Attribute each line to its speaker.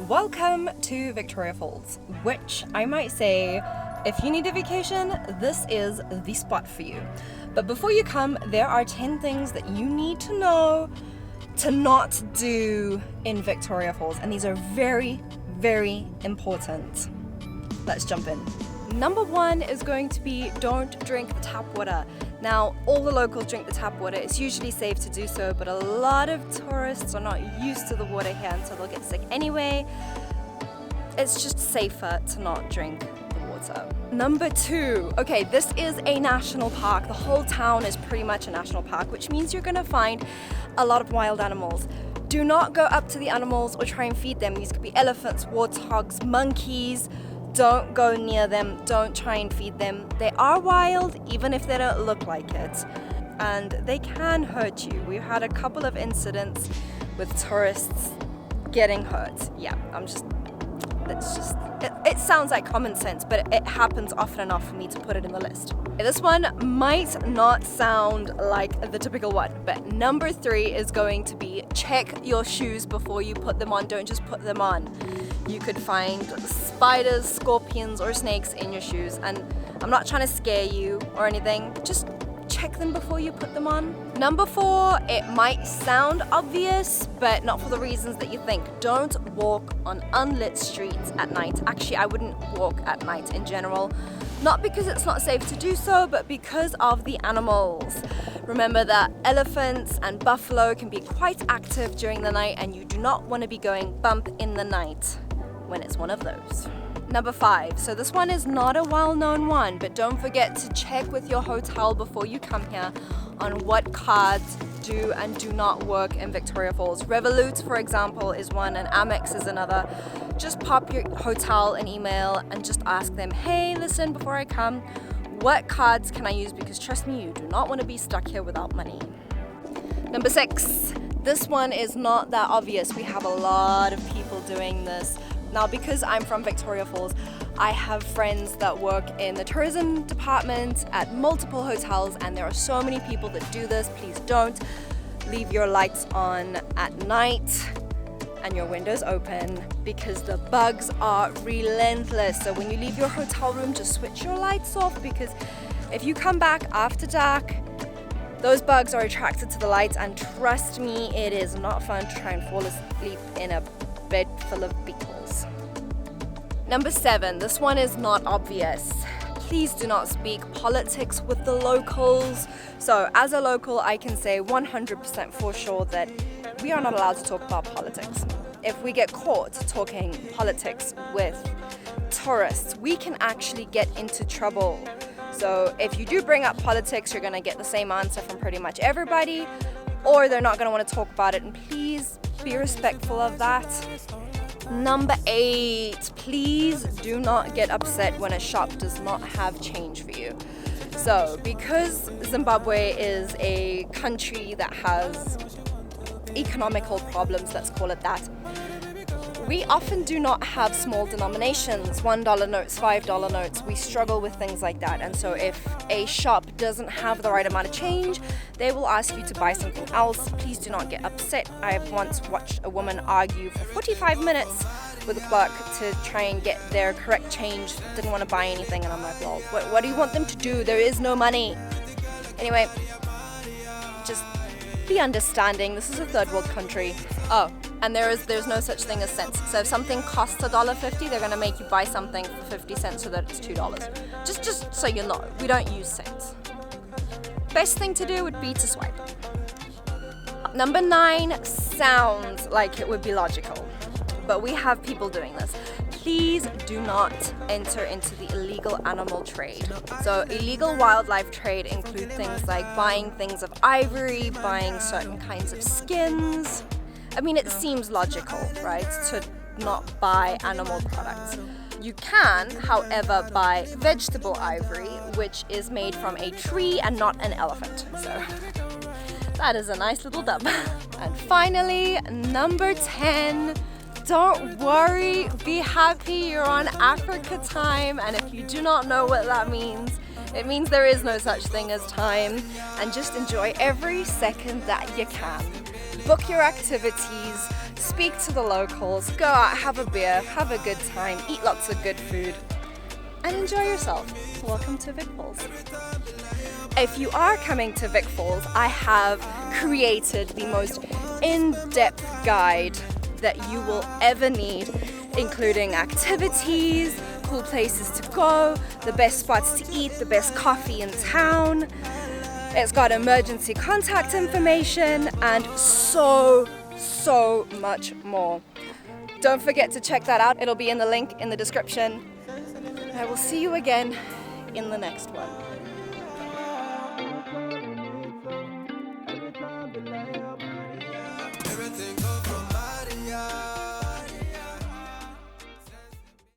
Speaker 1: Welcome to Victoria Falls, which I might say, if you need a vacation, this is the spot for you. But before you come, there are 10 things that you need to know to not do in Victoria Falls, and these are very, very important. Let's jump in. Number 1 is going to be don't drink the tap water. Now, all the locals drink the tap water. It's usually safe to do so, but a lot of tourists are not used to the water here, and so they'll get sick anyway. It's just safer to not drink the water. Number 2, okay, this is a national park. The whole town is pretty much a national park, which means you're gonna find a lot of wild animals. Do not go up to the animals or try and feed them. These could be elephants, warthogs, monkeys. Don't go near them, don't try and feed them. They are wild, even if they don't look like it, and they can hurt you. We've had a couple of incidents with tourists getting hurt. Yeah, it sounds like common sense, but it happens often enough for me to put it in the list. This one might not sound like the typical one, but number 3 is going to be check your shoes before you put them on. Don't just put them on. You could find spiders, scorpions, or snakes in your shoes, and I'm not trying to scare you or anything. Just check them before you put them on. Number 4, it might sound obvious, but not for the reasons that you think. Don't walk on unlit streets at night. Actually, I wouldn't walk at night in general. Not because it's not safe to do so, but because of the animals. Remember that elephants and buffalo can be quite active during the night, and you do not want to be going bump in the night when it's one of those. Number 5, so this one is not a well-known one, but don't forget to check with your hotel before you come here on what cards do and do not work in Victoria Falls. REVOLUT, for example, is one, and AMEX is another. Just pop your hotel an email and just ask them, hey, listen, before I come, what cards can I use? Because trust me, you do not want to be stuck here without money. Number 6, this one is not that obvious. We have a lot of people doing this. Now, because I'm from Victoria Falls, I have friends that work in the tourism department at multiple hotels, and there are so many people that do this. Please don't leave your lights on at night and your windows open, because the bugs are relentless. So when you leave your hotel room, just switch your lights off, because if you come back after dark, those bugs are attracted to the lights, and trust me, it is not fun to try and fall asleep in a bed full of beetles. Number 7, this one is not obvious. Please do not speak politics with the locals. So as a local, I can say 100% for sure that we are not allowed to talk about politics. If we get caught talking politics with tourists, we can actually get into trouble. So if you do bring up politics, you're gonna get the same answer from pretty much everybody, or they're not gonna wanna talk about it, and please be respectful of that. Number 8, please do not get upset when a shop does not have change for you. So because Zimbabwe is a country that has economical problems, let's call it that, we often do not have small denominations, $1 notes, $5 notes. We struggle with things like that. And so if a shop doesn't have the right amount of change, they will ask you to buy something else. Please do not get upset. I have once watched a woman argue for 45 minutes with a clerk to try and get their correct change. Didn't want to buy anything, and I'm like, well, what do you want them to do? There is no money. Anyway, just be understanding. This is a third world country. Oh, and there's no such thing as cents. So if something costs $1.50, they're gonna make you buy something for 50 cents so that it's $2. Just so you know, we don't use cents. Best thing to do would be to swipe. Number 9 sounds like it would be logical, but we have people doing this. Please do not enter into the illegal animal trade. So illegal wildlife trade include things like buying things of ivory, buying certain kinds of skins. I mean, it seems logical, right, to not buy animal products. You can, however, buy vegetable ivory, which is made from a tree and not an elephant. So that is a nice little dub. And finally, number 10, don't worry, be happy, you're on Africa time, and if you do not know what that means, it means there is no such thing as time, and just enjoy every second that you can. Book your activities, speak to the locals, go out, have a beer, have a good time, eat lots of good food, and enjoy yourself. Welcome to Vic Falls. If you are coming to Vic Falls, I have created the most in-depth guide that you will ever need, including activities, cool places to go, the best spots to eat, the best coffee in town. It's got emergency contact information and so much more. Don't forget to check that out. It'll be in the link in the description. I will see you again in the next one.